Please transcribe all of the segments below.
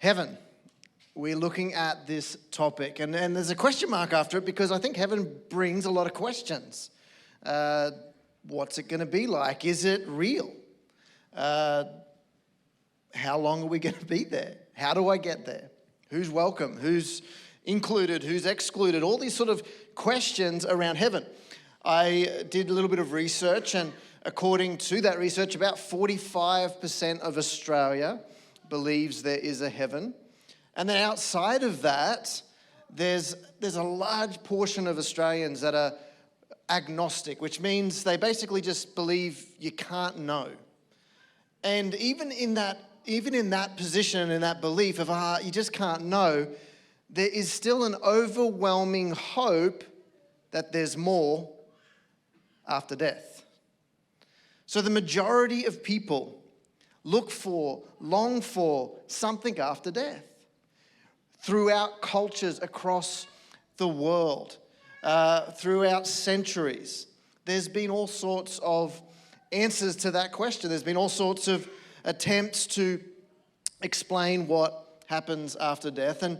Heaven. We're looking at this topic, and there's a question mark after it because I think heaven brings a lot of questions. What's it going to be like? Is it real? How long are we going to be there? How do I get there? Who's welcome? Who's included? Who's excluded? All these sort of questions around heaven. I did a little bit of research, and according to that research, about 45% of Australia believes there is a heaven. And then outside of that, there's a large portion of Australians that are agnostic, which means they basically just believe you can't know. And even in that position, in that belief of you just can't know, there is still an overwhelming hope that there's more after death. So the majority of people long for something after death. Throughout cultures across the world, throughout centuries, there's been all sorts of answers to that question. There's been all sorts of attempts to explain what happens after death. And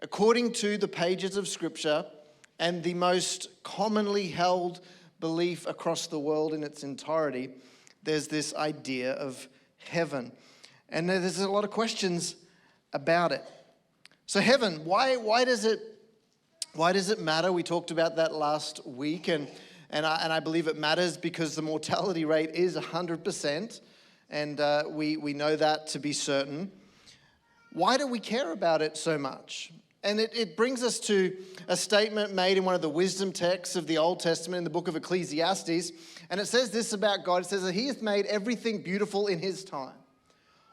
according to the pages of Scripture and the most commonly held belief across the world in its entirety, there's this idea of heaven. And there's a lot of questions about it. So heaven, why does it matter? We talked about that last week, and I believe it matters because the mortality rate is 100%, and we know that to be certain. Why do we care about it so much? And it brings us to a statement made in one of the wisdom texts of the Old Testament in the book of Ecclesiastes, and it says this about God. It says that He hath made everything beautiful in His time.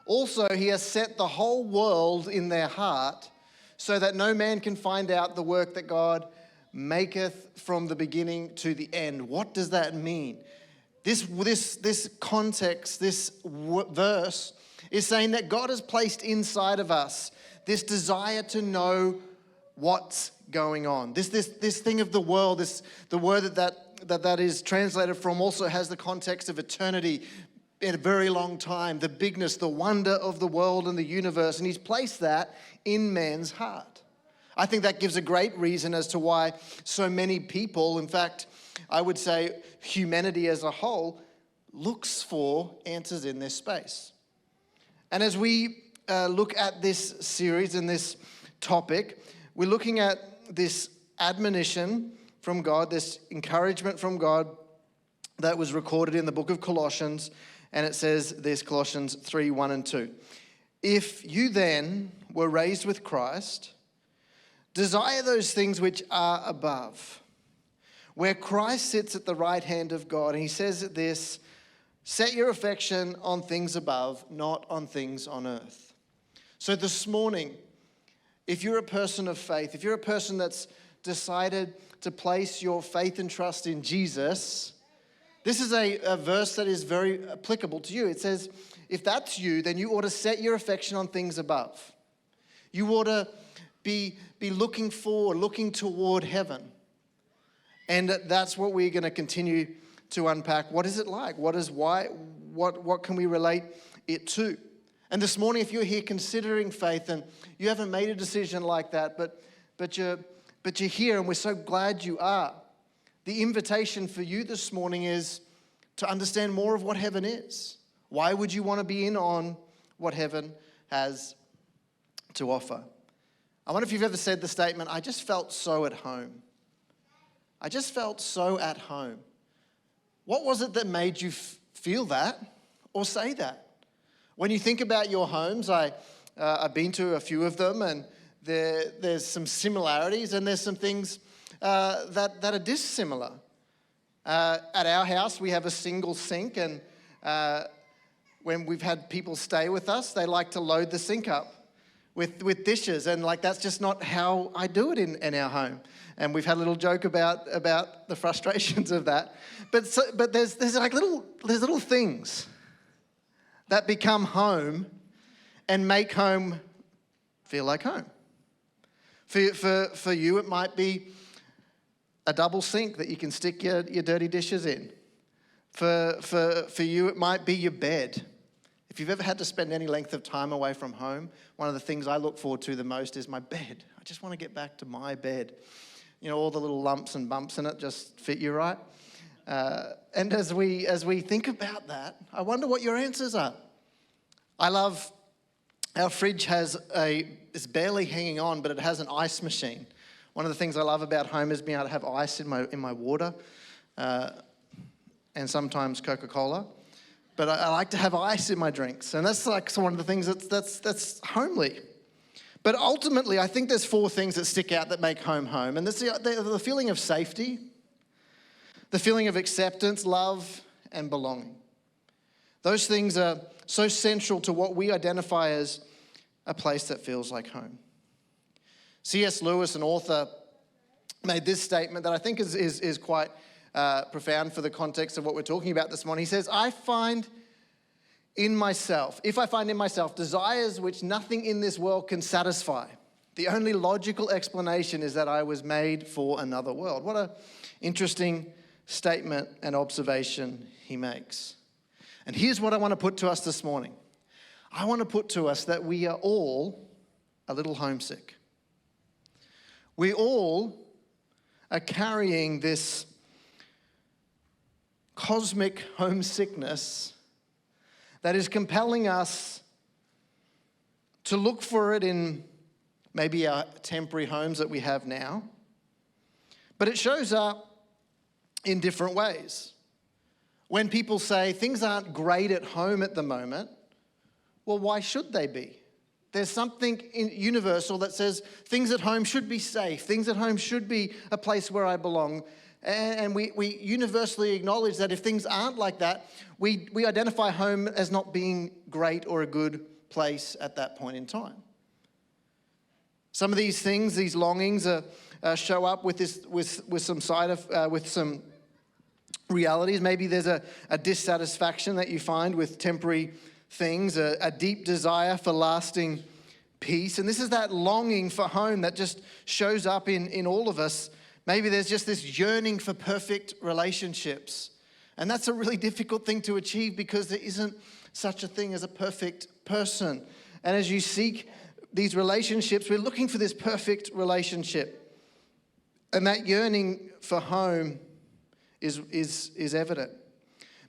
Also, He has set the whole world in their heart, so that no man can find out the work that God maketh from the beginning to the end. What does that mean? This context, this verse is saying that God has placed inside of us this desire to know what's going on. This thing of the world, the word that is translated from also has the context of eternity in a very long time, the bigness, the wonder of the world and the universe, and He's placed that in man's heart. I think that gives a great reason as to why so many people, in fact, I would say humanity as a whole, looks for answers in this space. And as we look at this series and this topic, we're looking at this admonition from God, this encouragement from God that was recorded in the book of Colossians. And it says this, Colossians 3, 1 and 2. If you then were raised with Christ, desire those things which are above, where Christ sits at the right hand of God. And He says this, set your affection on things above, not on things on earth. So this morning, if you're a person of faith, if you're a person that's decided to place your faith and trust in Jesus, this is a verse that is very applicable to you. It says, if that's you, then you ought to set your affection on things above. You ought to be looking toward heaven. And that's what we're going to continue to unpack. What is it like? What can we relate it to? And this morning, if you're here considering faith and you haven't made a decision like that, but you're here, and we're so glad you are. The invitation for you this morning is to understand more of what heaven is. Why would you want to be in on what heaven has to offer? I wonder if you've ever said the statement, I just felt so at home. I just felt so at home. What was it that made you feel that or say that? When you think about your homes, I've been to a few of them, and there's some similarities and there's some things that are dissimilar. At our house, we have a single sink, and when we've had people stay with us, they like to load the sink up with dishes, and that's just not how I do it in our home. And we've had a little joke about the frustrations of that. But there's little things that become home and make home feel like home. For you, it might be a double sink that you can stick your dirty dishes in. For you, it might be your bed. If you've ever had to spend any length of time away from home, one of the things I look forward to the most is my bed. I just want to get back to my bed. You know, all the little lumps and bumps in it just fit you right. And as we think about that, I wonder what your answers are. I love our fridge it's barely hanging on, but it has an ice machine. One of the things I love about home is being able to have ice in my water, and sometimes Coca-Cola. But I like to have ice in my drinks, and that's like one of the things that's homely. But ultimately, I think there's 4 things that stick out that make home home. And that's the feeling of safety, the feeling of acceptance, love, and belonging. Those things are so central to what we identify as a place that feels like home. C.S. Lewis, an author, made this statement that I think is quite profound for the context of what we're talking about this morning. He says, if I find in myself desires which nothing in this world can satisfy, the only logical explanation is that I was made for another world. What an interesting statement and observation he makes. And here's what I want to put to us this morning. I want to put to us that we are all a little homesick. We all are carrying this cosmic homesickness that is compelling us to look for it in maybe our temporary homes that we have now. But it shows up in different ways. When people say things aren't great at home at the moment, well, why should they be? There's something universal that says things at home should be safe. Things at home should be a place where I belong. And we universally acknowledge that if things aren't like that, we identify home as not being great or a good place at that point in time. Some of these things, these longings, show up with some realities. Maybe there's a dissatisfaction that you find with temporary things, a deep desire for lasting peace. And this is that longing for home that just shows up in all of us. Maybe there's just this yearning for perfect relationships. And that's a really difficult thing to achieve because there isn't such a thing as a perfect person. And as you seek these relationships, we're looking for this perfect relationship. And that yearning for home is evident.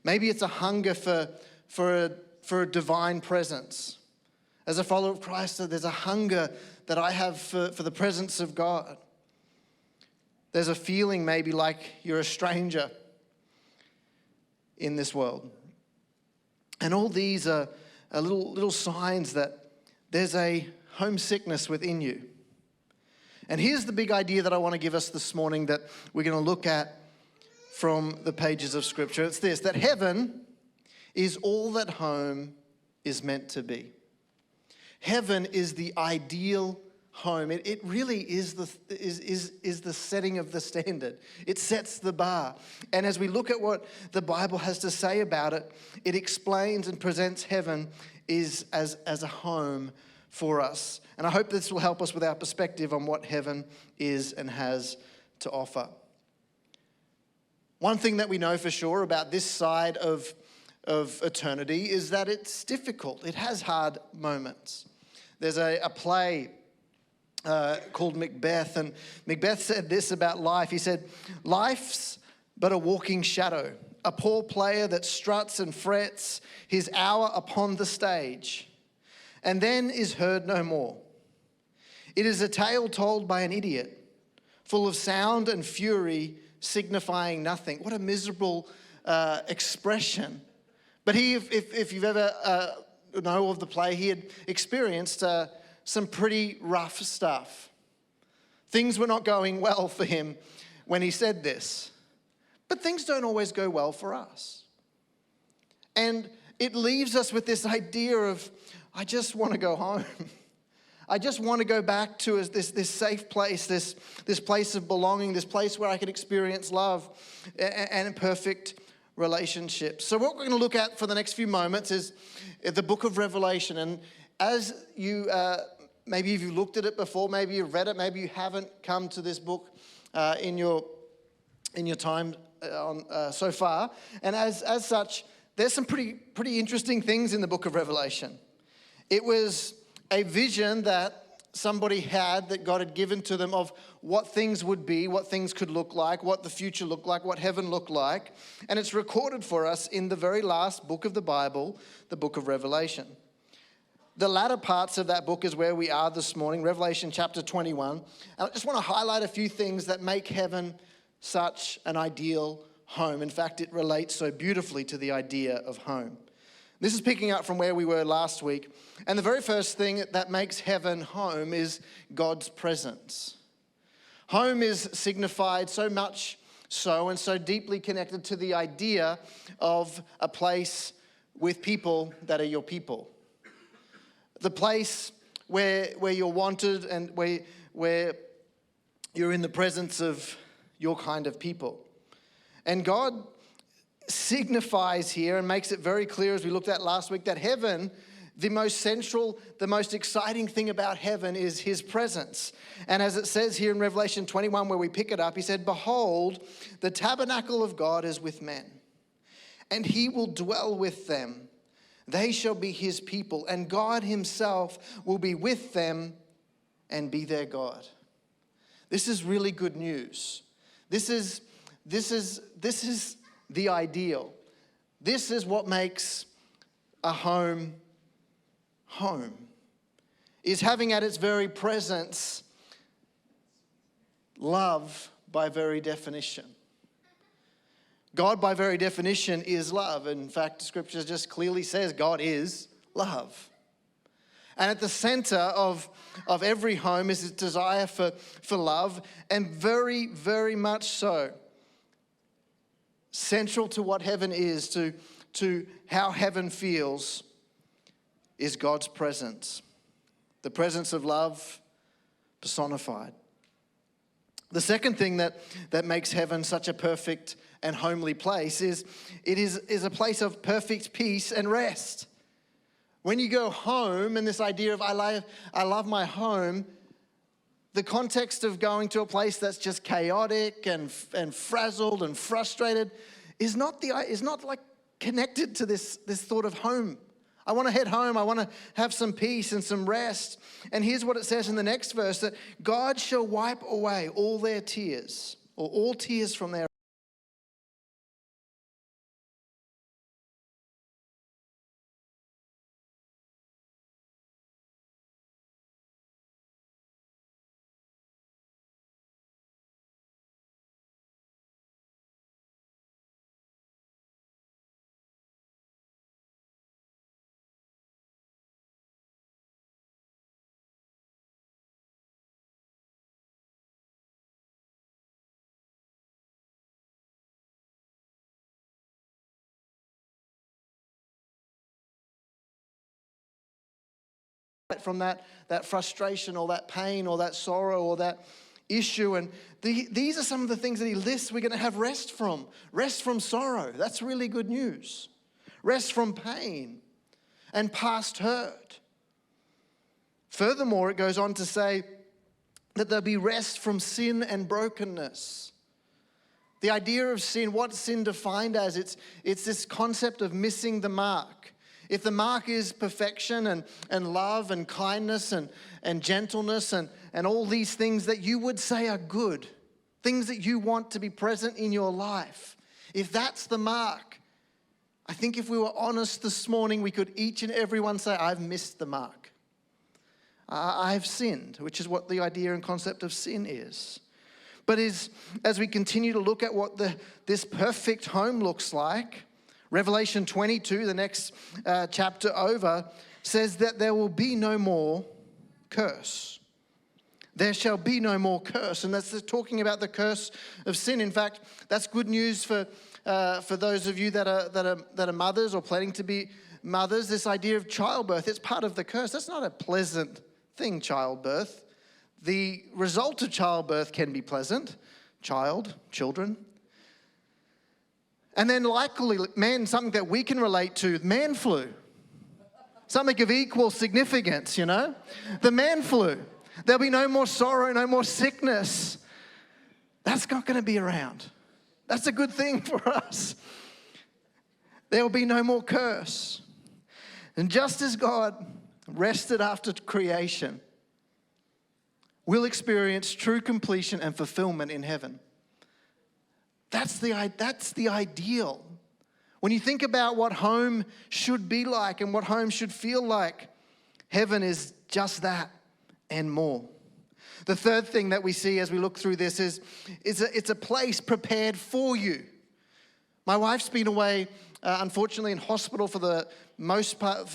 Maybe it's a hunger for a divine presence. As a follower of Christ, there's a hunger that I have for the presence of God. There's a feeling maybe like you're a stranger in this world. And all these are little signs that there's a homesickness within you. And here's the big idea that I want to give us this morning that we're going to look at from the pages of Scripture. It's this, that heaven is all that home is meant to be. Heaven is the ideal home. It really is the setting of the standard. It sets the bar. And as we look at what the Bible has to say about it, it explains and presents heaven as a home for us. And I hope this will help us with our perspective on what heaven is and has to offer. One thing that we know for sure about this side of eternity is that it's difficult. It has hard moments. There's a play called Macbeth, and Macbeth said this about life. He said, "Life's but a walking shadow, a poor player that struts and frets his hour upon the stage, and then is heard no more. It is a tale told by an idiot, full of sound and fury, signifying nothing." What a miserable expression. But if you've ever know of the play, he had experienced some pretty rough stuff. Things were not going well for him when he said this. But things don't always go well for us. And it leaves us with this idea of, I just want to go home. I just want to go back to this safe place, this place of belonging, this place where I can experience love and perfect relationships. So what we're going to look at for the next few moments is the book of Revelation. And as you, maybe if you looked at it before, maybe you've read it, maybe you haven't come to this book in your time so far. And as such, there's some pretty interesting things in the book of Revelation. It was a vision that somebody had, that God had given to them, of what things would be, what things could look like, what the future looked like, what heaven looked like. And it's recorded for us in the very last book of the Bible, the book of Revelation. The latter parts of that book is where we are this morning, Revelation chapter 21. And I just want to highlight a few things that make heaven such an ideal home. In fact, it relates so beautifully to the idea of home. This is picking up from where we were last week. And the very first thing that makes heaven home is God's presence. Home is signified so much so and so deeply connected to the idea of a place with people that are your people. The place where you're wanted and where you're in the presence of your kind of people. And God signifies here and makes it very clear, as we looked at last week, that heaven, the most central, the most exciting thing about heaven is his presence. And as it says here in Revelation 21, where we pick it up, he said, "Behold, the tabernacle of God is with men, and he will dwell with them. They shall be his people, and God himself will be with them and be their God." This is really good news. This is the ideal. This is what makes a home home, is having at its very presence love by very definition. God by very definition is love. In fact, Scripture just clearly says God is love. And at the center of every home is its desire for love, and very, very much so, central to what heaven is, to how heaven feels, is God's presence. The presence of love personified. The second thing that makes heaven such a perfect and homely place is it is a place of perfect peace and rest. When you go home, and this idea of I love my home, the context of going to a place that's just chaotic and frazzled and frustrated is not like connected to this thought of home. I want to head home. I want to have some peace and some rest. And here's what it says in the next verse, that God shall wipe away all their tears, or all tears from their from that frustration or that pain or that sorrow or that issue. And these are some of the things that he lists we're going to have rest from. Rest from sorrow. That's really good news. Rest from pain and past hurt. Furthermore, it goes on to say that there'll be rest from sin and brokenness. The idea of sin, what's sin defined as? It's this concept of missing the mark. If the mark is perfection and love and kindness and gentleness and all these things that you would say are good, things that you want to be present in your life, if that's the mark, I think if we were honest this morning, we could each and every one say, I've missed the mark. I've sinned, which is what the idea and concept of sin is. But as we continue to look at what this perfect home looks like, Revelation 22, the next chapter over, says that there will be no more curse. There shall be no more curse. And that's talking about the curse of sin. In fact, that's good news for those of you that are mothers or planning to be mothers. This idea of childbirth, it's part of the curse. That's not a pleasant thing, childbirth. The result of childbirth can be pleasant. Children. And then likely, something that we can relate to, man flu. Something of equal significance, The man flu. There'll be no more sorrow, no more sickness. That's not going to be around. That's a good thing for us. There will be no more curse. And just as God rested after creation, we'll experience true completion and fulfillment in heaven. That's the ideal. When you think about what home should be like and what home should feel like, heaven is just that and more. The third thing that we see as we look through this is it's a place prepared for you. My wife's been away, unfortunately, in hospital for the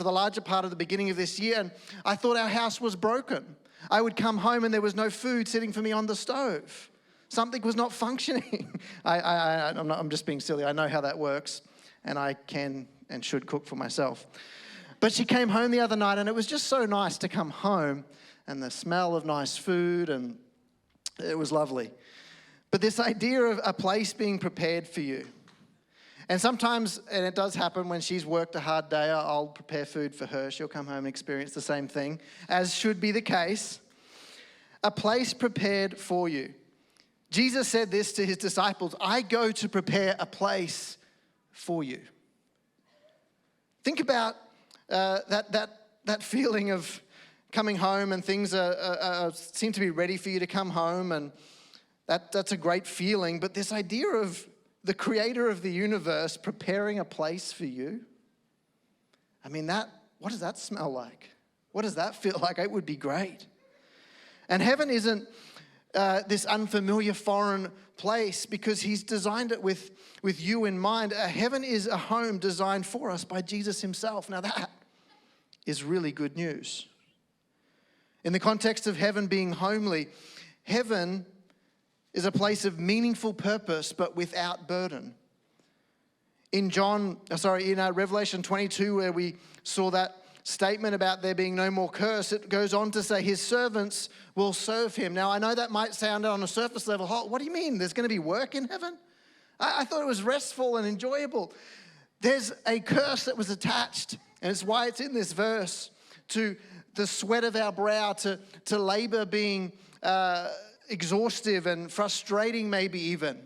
larger part of the beginning of this year, and I thought our house was broken. I would come home and there was no food sitting for me on the stove. Something was not functioning. I'm just being silly. I know how that works, and I can and should cook for myself. But she came home the other night, and it was just so nice to come home and the smell of nice food, and it was lovely. But this idea of a place being prepared for you. And sometimes, and it does happen when she's worked a hard day, I'll prepare food for her. She'll come home and experience the same thing, as should be the case. A place prepared for you. Jesus said this to his disciples, I go to prepare a place for you. Think about that feeling of coming home and things seem to be ready for you to come home, and that's a great feeling. But this idea of the creator of the universe preparing a place for you, I mean, what does that smell like? What does that feel like? It would be great. And heaven isn't this unfamiliar foreign place because he's designed it with you in mind. Heaven is a home designed for us by Jesus himself. Now that is really good news. In the context of heaven being homely, heaven is a place of meaningful purpose but without burden. In Revelation 22, where we saw that statement about there being no more curse, it goes on to say his servants will serve him. Now, I know that might sound on a surface level, what do you mean? There's going to be work in heaven? I thought it was restful and enjoyable. There's a curse that was attached, and it's why it's in this verse, to the sweat of our brow, to labor being exhaustive and frustrating maybe even.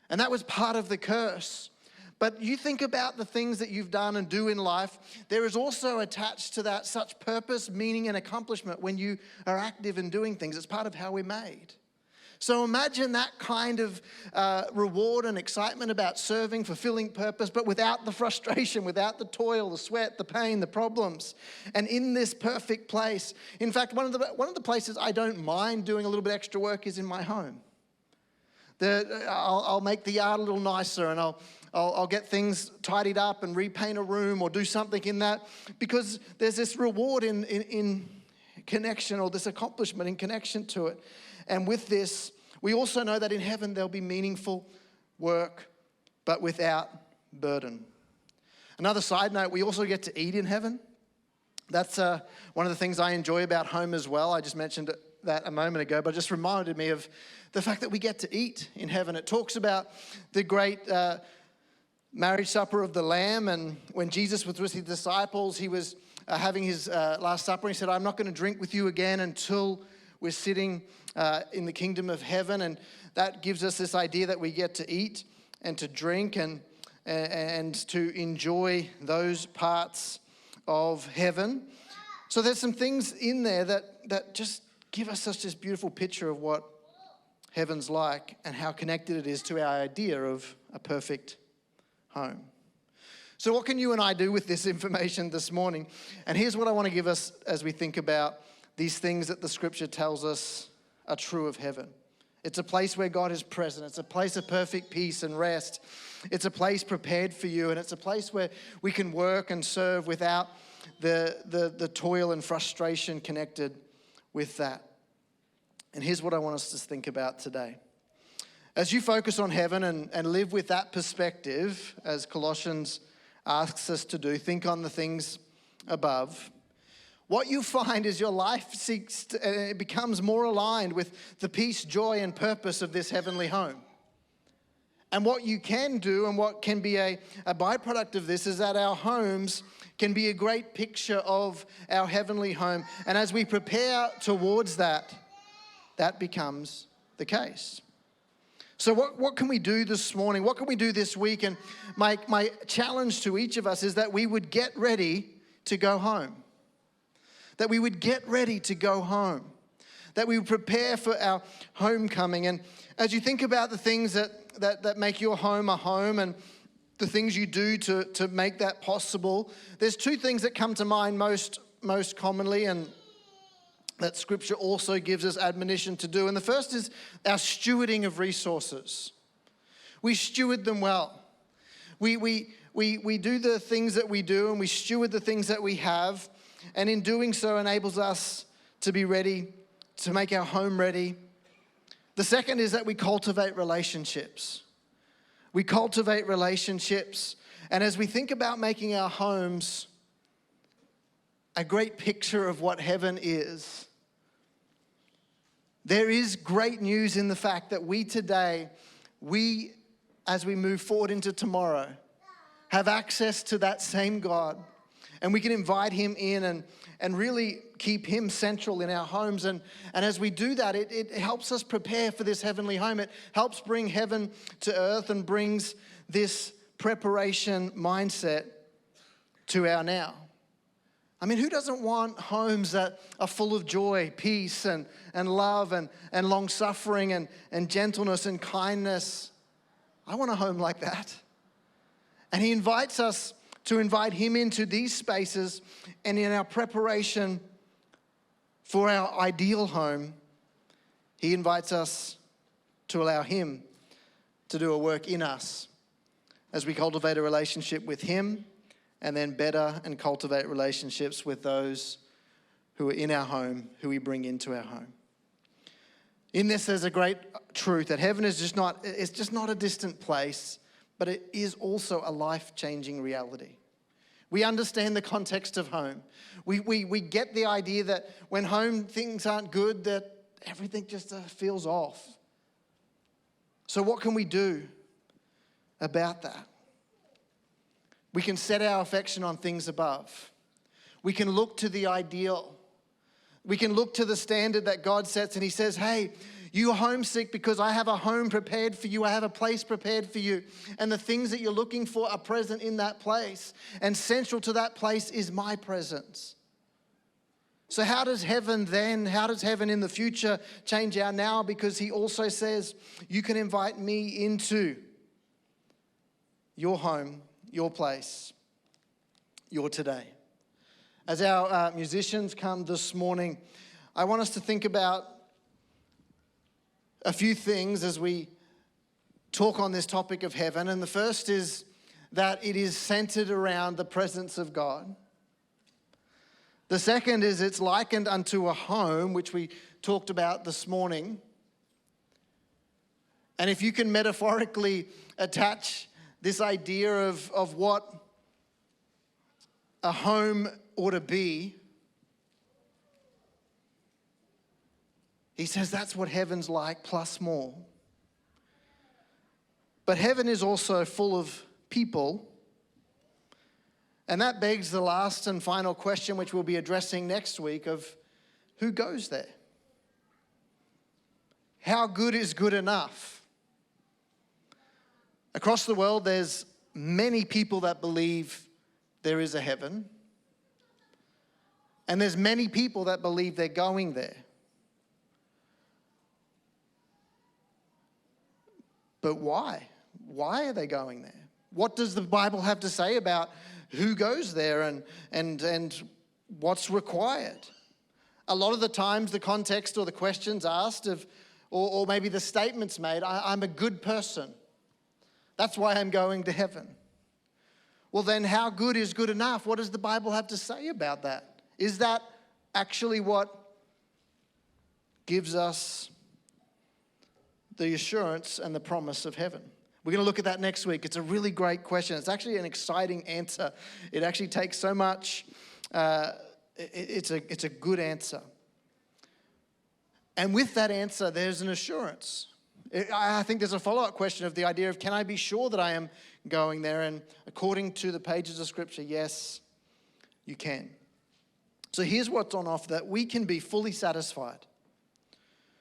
And that was part of the curse. But you think about the things that you've done and do in life, there is also attached to that such purpose, meaning, and accomplishment when you are active in doing things. It's part of how we're made. So imagine that kind of reward and excitement about serving, fulfilling purpose, but without the frustration, without the toil, the sweat, the pain, the problems. And in this perfect place, in fact, one of the places I don't mind doing a little bit extra work is in my home. I'll make the yard a little nicer, and I'll get things tidied up and repaint a room or do something in that, because there's this reward in connection, or this accomplishment in connection to it. And with this, we also know that in heaven there'll be meaningful work, but without burden. Another side note, we also get to eat in heaven. That's one of the things I enjoy about home as well. I just mentioned that a moment ago, but it just reminded me of the fact that we get to eat in heaven. It talks about the great marriage supper of the Lamb, and when Jesus was with his disciples, he was having his last supper. He said, I'm not going to drink with you again until we're sitting in the kingdom of heaven. And that gives us this idea that we get to eat and to drink and to enjoy those parts of heaven. So there's some things in there that just give us such this beautiful picture of what heaven's like and how connected it is to our idea of a perfect home. So what can you and I do with this information this morning? And here's what I want to give us as we think about these things that the scripture tells us are true of heaven. It's a place where God is present. It's a place of perfect peace and rest. It's a place prepared for you, and it's a place where we can work and serve without the toil and frustration connected with that. And here's what I want us to think about today. As you focus on heaven and live with that perspective, as Colossians asks us to do, think on the things above. What you find is your life it becomes more aligned with the peace, joy, and purpose of this heavenly home. And what you can do, and what can be a byproduct of this, is that our homes can be a great picture of our heavenly home. And as we prepare towards that, that becomes the case. So what can we do this morning? What can we do this week? And my challenge to each of us is that we would get ready to go home. That we would get ready to go home. That we would prepare for our homecoming. And as you think about the things that make your home a home and the things you do to make that possible, there's two things that come to mind most commonly, and that Scripture also gives us admonition to do. And the first is our stewarding of resources. We steward them well. We do the things that we do, and we steward the things that we have. And in doing so enables us to be ready, to make our home ready. The second is that we cultivate relationships. We cultivate relationships. And as we think about making our homes a great picture of what heaven is, there is great news in the fact that we today, as we move forward into tomorrow, have access to that same God. And we can invite him in and really keep him central in our homes. And as we do that, it helps us prepare for this heavenly home. It helps bring heaven to earth and brings this preparation mindset to our now. I mean, who doesn't want homes that are full of joy, peace, and love, and long-suffering, and gentleness, and kindness? I want a home like that. And he invites us to invite him into these spaces, and in our preparation for our ideal home, he invites us to allow him to do a work in us as we cultivate a relationship with him, and then better and cultivate relationships with those who are in our home, who we bring into our home. In this, there's a great truth that heaven is just not a distant place, but it is also a life-changing reality. We understand the context of home. We get the idea that when home things aren't good, that everything just feels off. So what can we do about that? We can set our affection on things above. We can look to the ideal. We can look to the standard that God sets, and he says, hey, you are homesick because I have a home prepared for you. I have a place prepared for you. And the things that you're looking for are present in that place. And central to that place is my presence. So how does heaven in the future change our now? Because he also says, you can invite me into your home, your place, your today. As our musicians come this morning, I want us to think about a few things as we talk on this topic of heaven. And the first is that it is centered around the presence of God. The second is it's likened unto a home, which we talked about this morning. And if you can metaphorically attach this idea of what a home ought to be, he says that's what heaven's like, plus more. But heaven is also full of people. And that begs the last and final question, which we'll be addressing next week, of who goes there? How good is good enough? Across the world, there's many people that believe there is a heaven. And there's many people that believe they're going there. But why? Why are they going there? What does the Bible have to say about who goes there and what's required? A lot of the times the context or the questions asked or maybe the statements made, I'm a good person. That's why I'm going to heaven. Well then, how good is good enough? What does the Bible have to say about that? Is that actually what gives us the assurance and the promise of heaven? We're going to look at that next week. It's a really great question. It's actually an exciting answer. It actually takes so much. It's a good answer. And with that answer, there's an assurance. I think there's a follow-up question of the idea of, can I be sure that I am going there? And according to the pages of Scripture, yes, you can. So here's what's on offer, that we can be fully satisfied,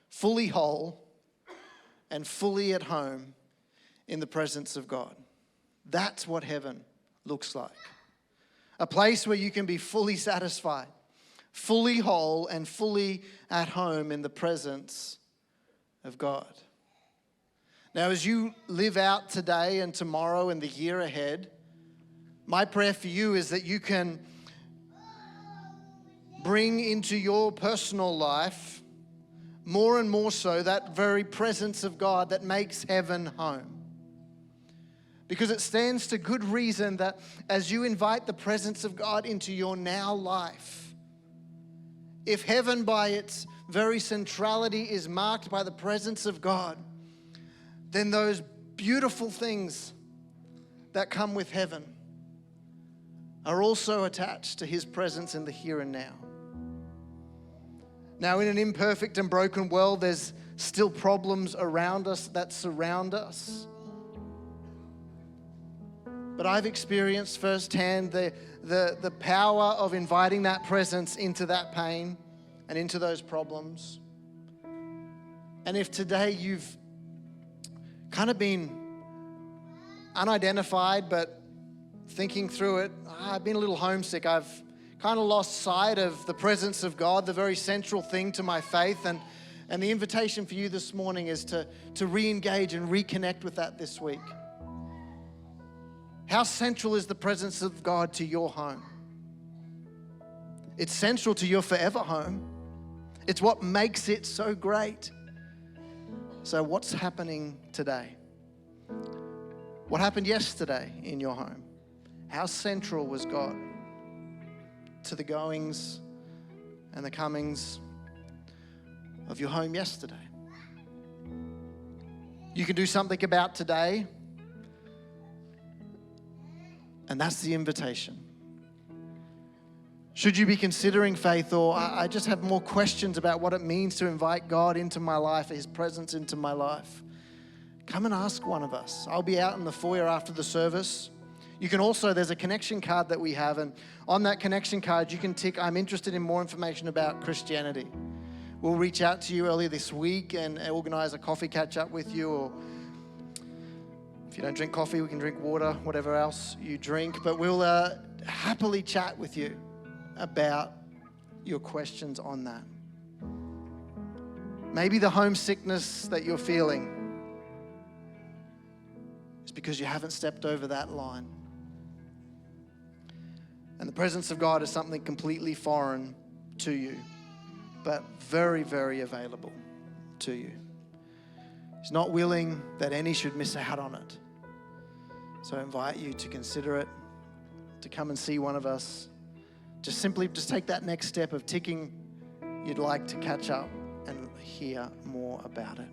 fully whole, and fully at home in the presence of God. That's what heaven looks like. A place where you can be fully satisfied, fully whole, and fully at home in the presence of God. Now, as you live out today and tomorrow and the year ahead, my prayer for you is that you can bring into your personal life more and more so that very presence of God that makes heaven home. Because it stands to good reason that as you invite the presence of God into your now life, if heaven by its very centrality is marked by the presence of God, then those beautiful things that come with heaven are also attached to His presence in the here and now. Now, in an imperfect and broken world, there's still problems around us that surround us. But I've experienced firsthand the power of inviting that presence into that pain and into those problems. And if today you've kind of been unidentified, but thinking through it, I've been a little homesick, I've kind of lost sight of the presence of God, the very central thing to my faith. And the invitation for you this morning is to re-engage and reconnect with that this week. How central is the presence of God to your home? It's central to your forever home. It's what makes it so great. So what's happening today? What happened yesterday in your home? How central was God to the goings and the comings of your home yesterday? You can do something about today. And that's the invitation. Should you be considering faith, or I just have more questions about what it means to invite God into my life, His presence into my life, come and ask one of us. I'll be out in the foyer after the service. You can also, there's a connection card that we have, and on that connection card you can tick, I'm interested in more information about Christianity. We'll reach out to you early this week and organize a coffee catch up with you, or if you don't drink coffee, we can drink water, whatever else you drink. But we'll happily chat with you about your questions on that. Maybe the homesickness that you're feeling is because you haven't stepped over that line. And the presence of God is something completely foreign to you, but very, very available to you. He's not willing that any should miss out on it. So I invite you to consider it, to come and see one of us. Just take that next step of ticking you'd like to catch up and hear more about it.